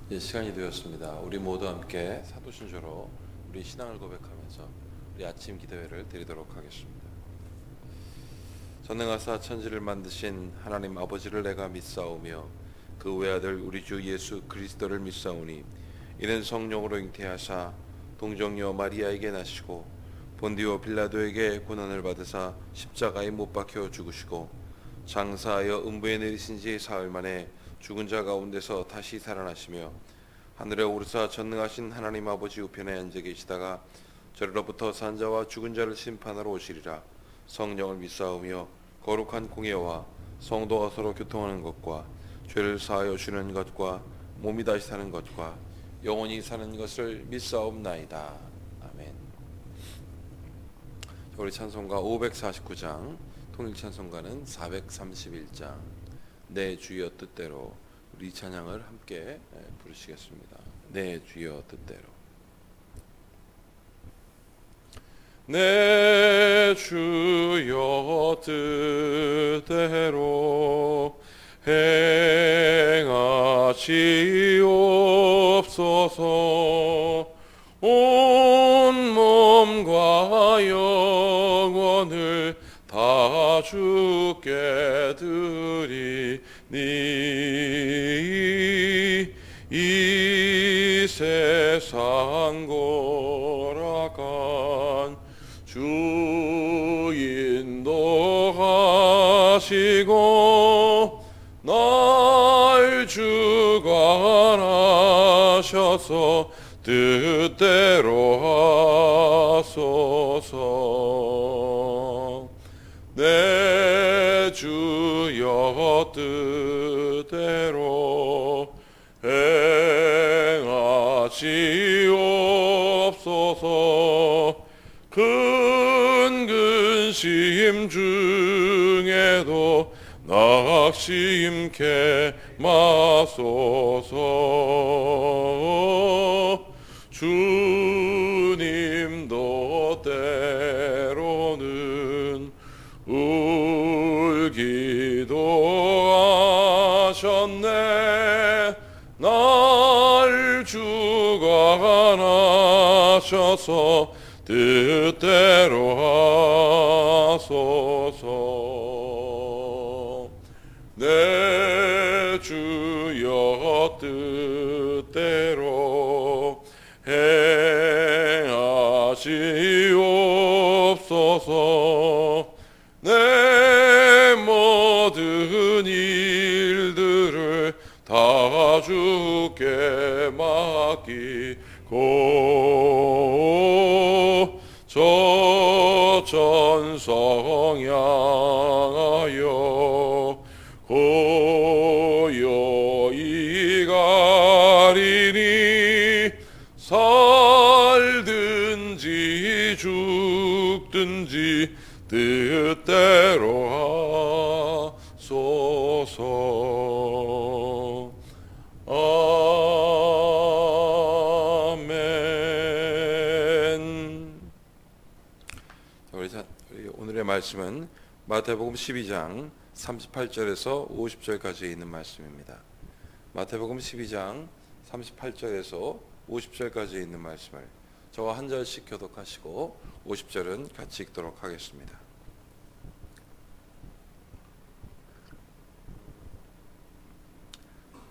이제 시간이 되었습니다. 우리 모두 함께 사도신조로 우리 신앙을 고백하면서 우리 아침 기도회를 드리도록 하겠습니다. 전능하사 천지를 만드신 하나님 아버지를 내가 믿사오며 그 외아들 우리 주 예수 그리스도를 믿사오니 이는 성령으로 잉태하사 동정녀 마리아에게 나시고 본디오 빌라도에게 고난을 받으사 십자가에 못 박혀 죽으시고 장사하여 음부에 내리신 지 사흘 만에 죽은 자 가운데서 다시 살아나시며 하늘에 오르사 전능하신 하나님 아버지 우편에 앉아 계시다가 저리로부터 산 자와 죽은 자를 심판하러 오시리라. 성령을 믿사오며 거룩한 공예와 성도가 서로 교통하는 것과 죄를 사하여 주는 것과 몸이 다시 사는 것과 영원히 사는 것을 믿사옵나이다. 아멘. 우리 찬송가 549장, 통일 찬송가는 431장 내 주여 뜻대로 우리 찬양을 함께 부르시겠습니다. 내 주여 뜻대로. 내 주여 뜻대로 행하시옵소서. 온 몸과 영혼을 다 주께 드리니 이 세상 고락한 주 인도하시고 날 주관하셔서 뜻대로 하소서. 내 주여 뜻대로 행하시옵소서. 큰 근심 중에도 낙심케 마소서. 주님도 때로는 울기도 하셨네. 날 주관하셔서 뜻대로 하소서. 내 주여 뜻대로 행하시옵소서. 내 모든 일들을 다 주께 맡기고 저 천성 향하여 고요히 가리니 살든지 죽든지 뜻대로 하소서. 아멘. 우리 오늘의 말씀은 마태복음 12장 38절에서 50절까지 있는 말씀입니다. 마태복음 12장 38절에서 50절까지 있는 말씀을 저와 한 절씩 교독하시고 50절은 같이 읽도록 하겠습니다.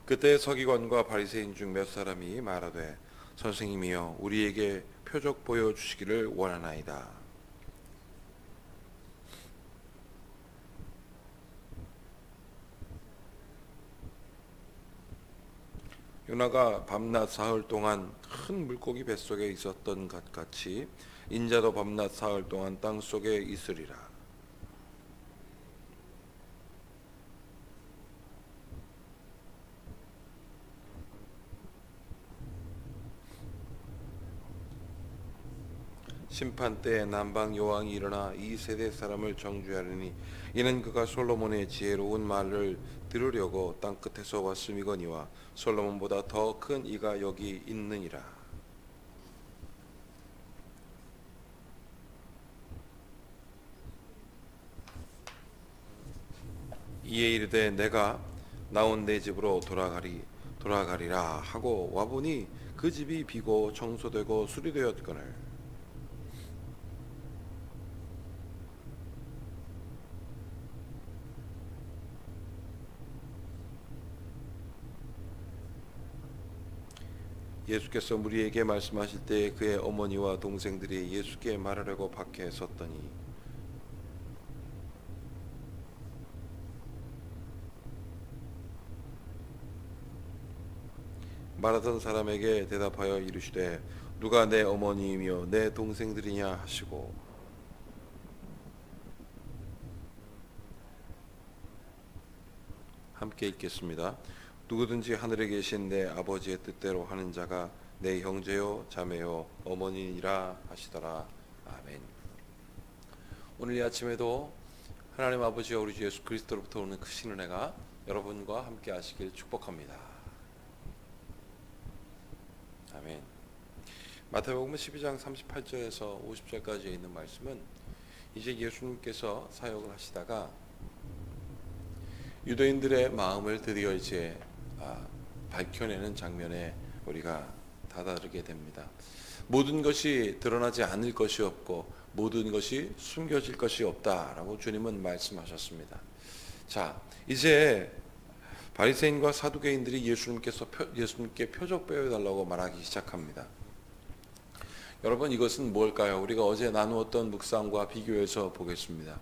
그때 서기관과 바리새인 중 몇 사람이 말하되 선생님이여 우리에게 표적 보여주시기를 원하나이다. 요나가 밤낮 사흘 동안 큰 물고기 뱃속에 있었던 것 같이 인자도 밤낮 사흘 동안 땅속에 있으리라. 심판 때에 남방 여왕이 일어나 이 세대 사람을 정죄하리니 이는 그가 솔로몬의 지혜로운 말을 들으려고 땅끝에서 왔음이거니와 솔로몬보다 더 큰 이가 여기 있느니라. 이에 이르되 내가 나온 내 집으로 돌아가리 돌아가리라 하고 와보니 그 집이 비고 청소되고 수리되었거늘 예수께서 무리에게 말씀하실 때 그의 어머니와 동생들이 예수께 말하려고 밖에 섰더니 말하던 사람에게 대답하여 이르시되 누가 내 어머니이며 내 동생들이냐 하시고 함께 읽겠습니다. 누구든지 하늘에 계신 내 아버지의 뜻대로 하는 자가 내 형제요 자매요 어머니니라 하시더라. 아멘. 오늘 이 아침에도 하나님 아버지와 우리 주 예수 그리스도로부터 오는 크신 은혜가 여러분과 함께 하시길 축복합니다. 아멘. 마태복음 12장 38절에서 50절까지 있는 말씀은 이제 예수님께서 사역을 하시다가 유대인들의 마음을 드디어 이제 밝혀내는 장면에 우리가 다다르게 됩니다. 모든 것이 드러나지 않을 것이 없고 모든 것이 숨겨질 것이 없다라고 주님은 말씀하셨습니다. 자, 이제 바리새인과 사두개인들이 예수님께 표적 보여달라고 말하기 시작합니다. 여러분, 이것은 뭘까요? 우리가 어제 나누었던 묵상과 비교해서 보겠습니다.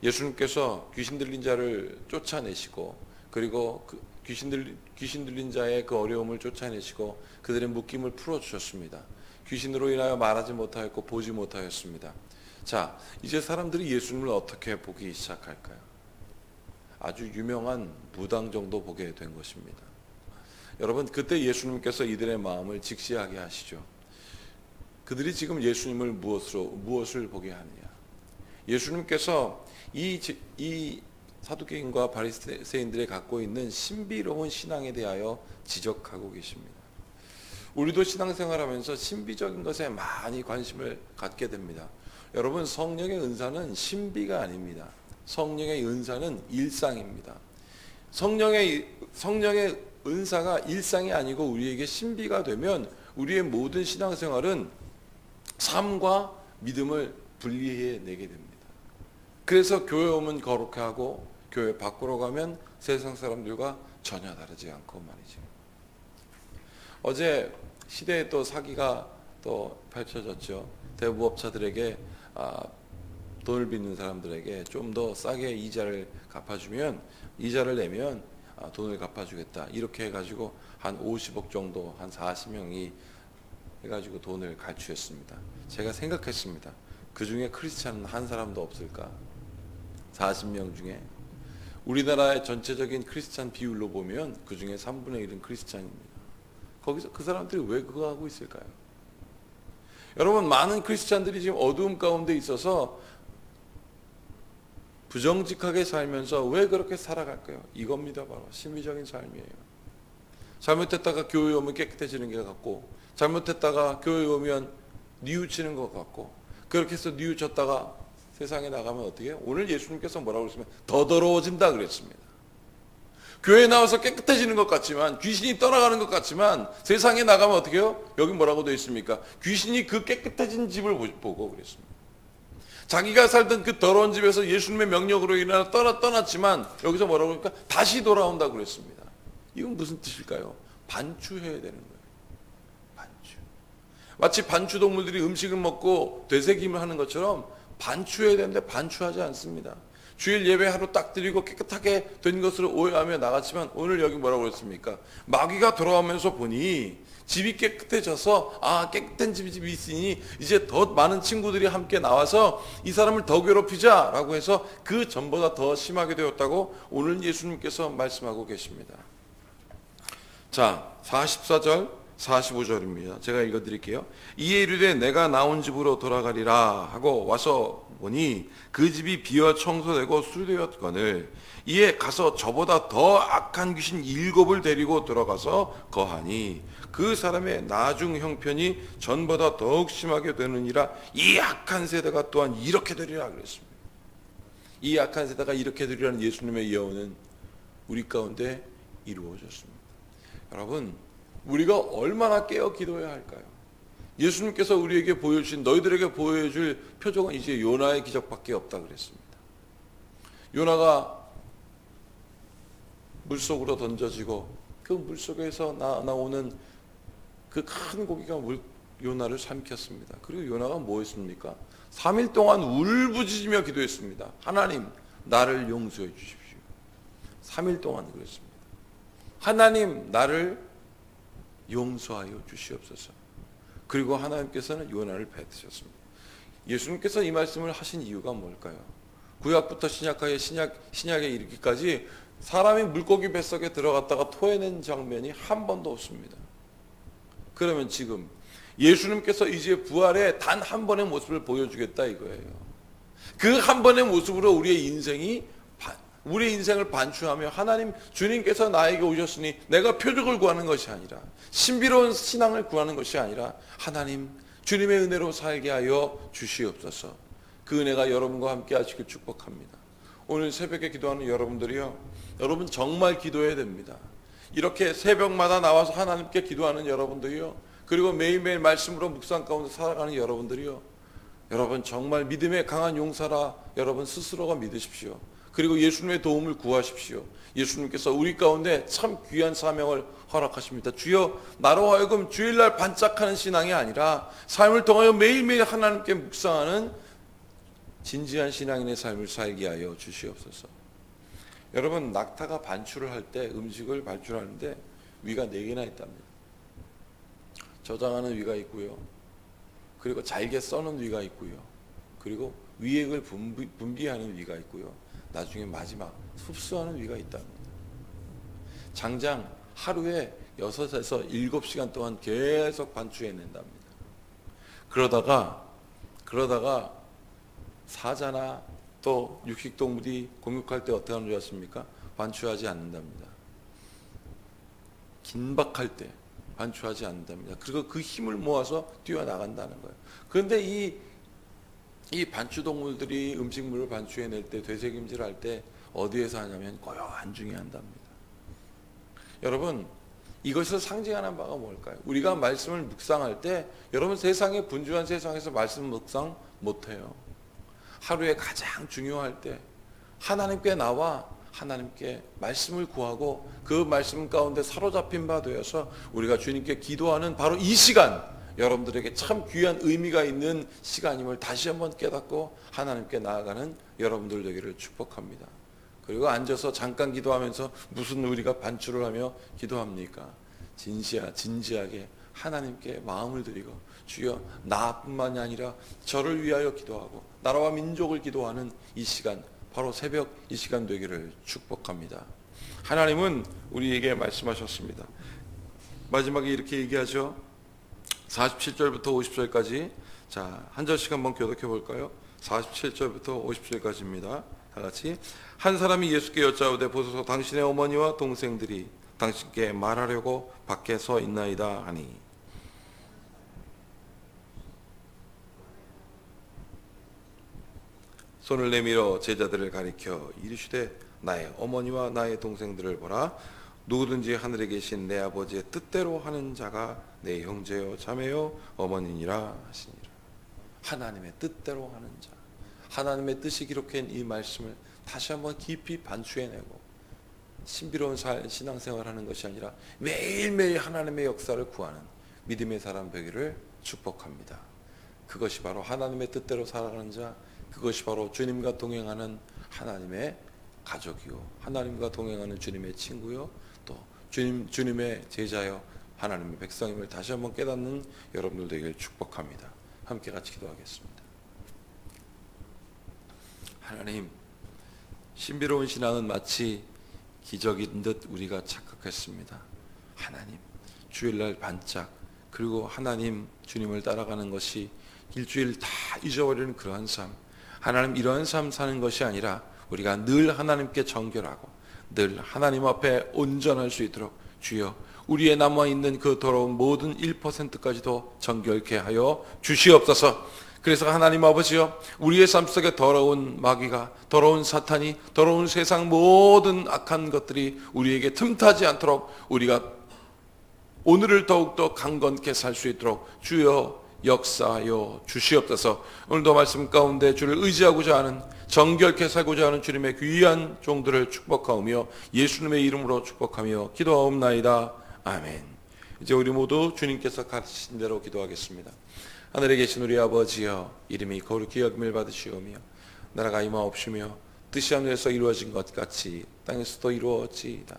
예수님께서 귀신 들린 자를 쫓아내시고 그리고 그 귀신 들린 자의 그 어려움을 쫓아내시고 그들의 묶임을 풀어주셨습니다. 귀신으로 인하여 말하지 못하였고 보지 못하였습니다. 자, 이제 사람들이 예수님을 어떻게 보기 시작할까요? 아주 유명한 무당 정도 보게 된 것입니다. 여러분, 그때 예수님께서 이들의 마음을 직시하게 하시죠. 그들이 지금 예수님을 무엇을 보게 하느냐? 예수님께서 이 사두개인과 바리새인들이 갖고 있는 신비로운 신앙에 대하여 지적하고 계십니다. 우리도 신앙생활하면서 신비적인 것에 많이 관심을 갖게 됩니다. 여러분, 성령의 은사는 신비가 아닙니다. 성령의 은사는 일상입니다. 성령의 은사가 일상이 아니고 우리에게 신비가 되면 우리의 모든 신앙생활은 삶과 믿음을 분리해내게 됩니다. 그래서 교회 오면 거룩해 하고 교회 밖으로 가면 세상 사람들과 전혀 다르지 않고 말이죠. 어제 시대에 또 사기가 또 펼쳐졌죠. 대부업자들에게 돈을 빚는 사람들에게 좀 더 싸게 이자를 내면 돈을 갚아주겠다. 이렇게 해가지고 한 50억 정도, 한 40명이 해가지고 돈을 갈취했습니다. 제가 생각했습니다. 그 중에 크리스찬은 한 사람도 없을까? 40명 중에. 우리나라의 전체적인 크리스찬 비율로 보면 그 중에 3분의 1은 크리스찬입니다. 거기서 그 사람들이 왜 그거 하고 있을까요? 여러분, 많은 크리스찬들이 지금 어두움 가운데 있어서 부정직하게 살면서 왜 그렇게 살아갈까요? 이겁니다. 바로 신비적인 삶이에요. 잘못했다가 교회 오면 깨끗해지는 것 같고, 잘못했다가 교회 오면 뉘우치는 것 같고, 그렇게 해서 뉘우쳤다가 세상에 나가면 어떻게 해요? 오늘 예수님께서 뭐라고 그랬으면 더 더러워진다 그랬습니다. 교회에 나와서 깨끗해지는 것 같지만, 귀신이 떠나가는 것 같지만, 세상에 나가면 어떻게 해요? 여기 뭐라고 되어 있습니까? 귀신이 그 깨끗해진 집을 보고 그랬습니다. 자기가 살던 그 더러운 집에서 예수님의 명령으로 인하여 떠났지만 여기서 뭐라고 그러니까 다시 돌아온다고 그랬습니다. 이건 무슨 뜻일까요? 반추해야 되는 거예요. 반추. 마치 반추동물들이 음식을 먹고 되새김을 하는 것처럼 반추해야 되는데 반추하지 않습니다. 주일 예배 하루 딱 드리고 깨끗하게 된 것으로 오해하며 나갔지만 오늘 여기 뭐라고 그랬습니까? 마귀가 돌아오면서 보니 집이 깨끗해져서 깨끗한 집이 있으니 이제 더 많은 친구들이 함께 나와서 이 사람을 더 괴롭히자라고 해서 그 전보다 더 심하게 되었다고 오늘 예수님께서 말씀하고 계십니다. 자, 44절 45절입니다. 제가 읽어드릴게요. 이에 이르되 내가 나온 집으로 돌아가리라 하고 와서 보니 그 집이 비어 청소되고 수리되었거늘 이에 가서 저보다 더 악한 귀신 7을 데리고 들어가서 거하니 그 사람의 나중 형편이 전보다 더욱 심하게 되느니라. 이 악한 세대가 또한 이렇게 되리라 그랬습니다. 이 악한 세대가 이렇게 되리라는 예수님의 예언은 우리 가운데 이루어졌습니다. 여러분, 우리가 얼마나 깨어 기도해야 할까요? 예수님께서 우리에게 보여주신, 너희들에게 보여줄 표적은 이제 요나의 기적밖에 없다 그랬습니다. 요나가 물속으로 던져지고 그 물속에서 나오는 그 큰 고기가 요나를 삼켰습니다. 그리고 요나가 뭐 했습니까? 3일 동안 울부짖으며 기도했습니다. 하나님, 나를 용서해 주십시오. 3일 동안 그랬습니다. 하나님, 나를 용서하여 주시옵소서. 그리고 하나님께서는 요나를 뱉으셨습니다. 예수님께서 이 말씀을 하신 이유가 뭘까요? 구약부터 신약하여 신약에 이르기까지 사람이 물고기 뱃속에 들어갔다가 토해낸 장면이 한 번도 없습니다. 그러면 지금 예수님께서 이제 부활의 단 한 번의 모습을 보여주겠다 이거예요. 그 한 번의 모습으로 우리의 인생을 반추하며 하나님, 주님께서 나에게 오셨으니 내가 표적을 구하는 것이 아니라, 신비로운 신앙을 구하는 것이 아니라, 하나님, 주님의 은혜로 살게 하여 주시옵소서. 그 은혜가 여러분과 함께 하시길 축복합니다. 오늘 새벽에 기도하는 여러분들이요, 여러분 정말 기도해야 됩니다. 이렇게 새벽마다 나와서 하나님께 기도하는 여러분들이요, 그리고 매일매일 말씀으로 묵상 가운데 살아가는 여러분들이요, 여러분 정말 믿음의 강한 용사라 여러분 스스로가 믿으십시오. 그리고 예수님의 도움을 구하십시오. 예수님께서 우리 가운데 참 귀한 사명을 허락하십니다. 주여, 나로 하여금 주일날 반짝하는 신앙이 아니라 삶을 통하여 매일매일 하나님께 묵상하는 진지한 신앙인의 삶을 살게 하여 주시옵소서. 여러분, 낙타가 반출을 할 때, 음식을 반출하는데 위가 4개나 있답니다. 저장하는 위가 있고요, 그리고 잘게 써는 위가 있고요, 그리고 위액을 분비하는 위가 있고요, 나중에 마지막 흡수하는 위가 있답니다. 장장 하루에 6에서 7시간 동안 계속 반추해낸답니다. 그러다가 사자나 또 육식동물이 공격할 때 어떻게 하는 줄 아십니까? 반추하지 않는답니다. 긴박할 때 반추하지 않는답니다. 그리고 그 힘을 모아서 뛰어나간다는 거예요. 그런데 이 반추동물들이 음식물을 반추해낼 때, 되새김질할 때 어디에서 하냐면 고요한 중에 한답니다. 여러분, 이것을 상징하는 바가 뭘까요? 우리가 말씀을 묵상할 때, 여러분, 세상의 분주한 세상에서 말씀 묵상 못해요. 하루에 가장 중요할 때 하나님께 나와 하나님께 말씀을 구하고 그 말씀 가운데 사로잡힌 바 되어서 우리가 주님께 기도하는 바로 이 시간, 여러분들에게 참 귀한 의미가 있는 시간임을 다시 한번 깨닫고 하나님께 나아가는 여러분들 되기를 축복합니다. 그리고 앉아서 잠깐 기도하면서 무슨 우리가 반추를 하며 기도합니까? 진지하게 하나님께 마음을 드리고, 주여, 나뿐만이 아니라 저를 위하여 기도하고 나라와 민족을 기도하는 이 시간, 바로 새벽 이 시간 되기를 축복합니다. 하나님은 우리에게 말씀하셨습니다. 마지막에 이렇게 얘기하죠. 47절부터 50절까지. 자, 한 절씩 한번 교독해 볼까요? 47절부터 50절까지입니다. 다 같이. 한 사람이 예수께 여짜오되, 보소서, 당신의 어머니와 동생들이 당신께 말하려고 밖에 서 있나이다 하니. 손을 내밀어 제자들을 가리켜 이르시되, 나의 어머니와 나의 동생들을 보라. 누구든지 하늘에 계신 내 아버지의 뜻대로 하는 자가 내 형제요 자매요 어머니니라 하시니라. 하나님의 뜻대로 하는 자, 하나님의 뜻이 기록한 이 말씀을 다시 한번 깊이 반추해내고 신비로운 신앙생활하는 것이 아니라 매일매일 하나님의 역사를 구하는 믿음의 사람 되기를 축복합니다. 그것이 바로 하나님의 뜻대로 살아가는 자, 그것이 바로 주님과 동행하는 하나님의 가족이요, 하나님과 동행하는 주님의 친구요, 또 주님의 제자요, 하나님의 백성임을 다시 한번 깨닫는 여러분들 되기를 축복합니다. 함께 같이 기도하겠습니다. 하나님, 신비로운 신앙은 마치 기적인 듯 우리가 착각했습니다. 하나님, 주일날 반짝, 그리고 하나님 주님을 따라가는 것이 일주일 다 잊어버리는 그러한 삶, 하나님, 이러한 삶 사는 것이 아니라 우리가 늘 하나님께 정결하고 늘 하나님 앞에 온전할 수 있도록 주여, 우리의 남아있는 그 더러운 모든 1%까지도 정결케 하여 주시옵소서. 그래서 하나님 아버지여, 우리의 삶 속에 더러운 마귀가, 더러운 사탄이, 더러운 세상 모든 악한 것들이 우리에게 틈타지 않도록 우리가 오늘을 더욱더 강건케 살 수 있도록 주여 역사하여 주시옵소서. 오늘도 말씀 가운데 주를 의지하고자 하는, 정결케 살고자 하는 주님의 귀한 종들을 축복하오며 예수님의 이름으로 축복하며 기도하옵나이다. 아멘. 이제 우리 모두 주님께서 가르치신 대로 기도하겠습니다. 하늘에 계신 우리 아버지여, 이름이 거룩히 여김을 받으시오며 나라가 임하옵시며 뜻이 하늘에서 이루어진 것 같이 땅에서도 이루어지이다.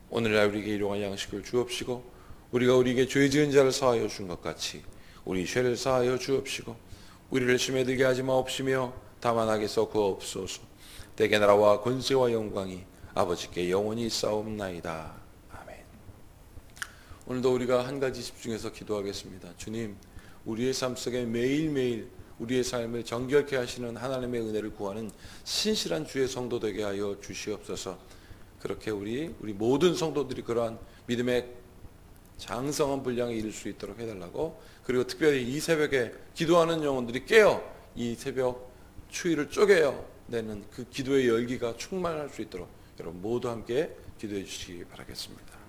오늘날 우리에게 일용할 양식을 주옵시고 우리가 우리에게 죄 지은 자를 사하여 준 것 같이 우리 죄를 사하여 주옵시고 우리를 시험에 들게 하지 마옵시며 다만 악에서 구하옵소서. 대개 나라와 권세와 영광이 아버지께 영원히 있사옵나이다. 아멘. 오늘도 우리가 한 가지 집중해서 기도하겠습니다. 주님, 우리의 삶 속에 매일매일 우리의 삶을 정결케 하시는 하나님의 은혜를 구하는 신실한 주의 성도 되게 하여 주시옵소서. 그렇게 우리 모든 성도들이 그러한 믿음의 장성한 분량에 이를 수 있도록 해달라고, 그리고 특별히 이 새벽에 기도하는 영혼들이 깨어 이 새벽 추위를 쪼개어내는 그 기도의 열기가 충만할 수 있도록 여러분 모두 함께 기도해 주시기 바라겠습니다.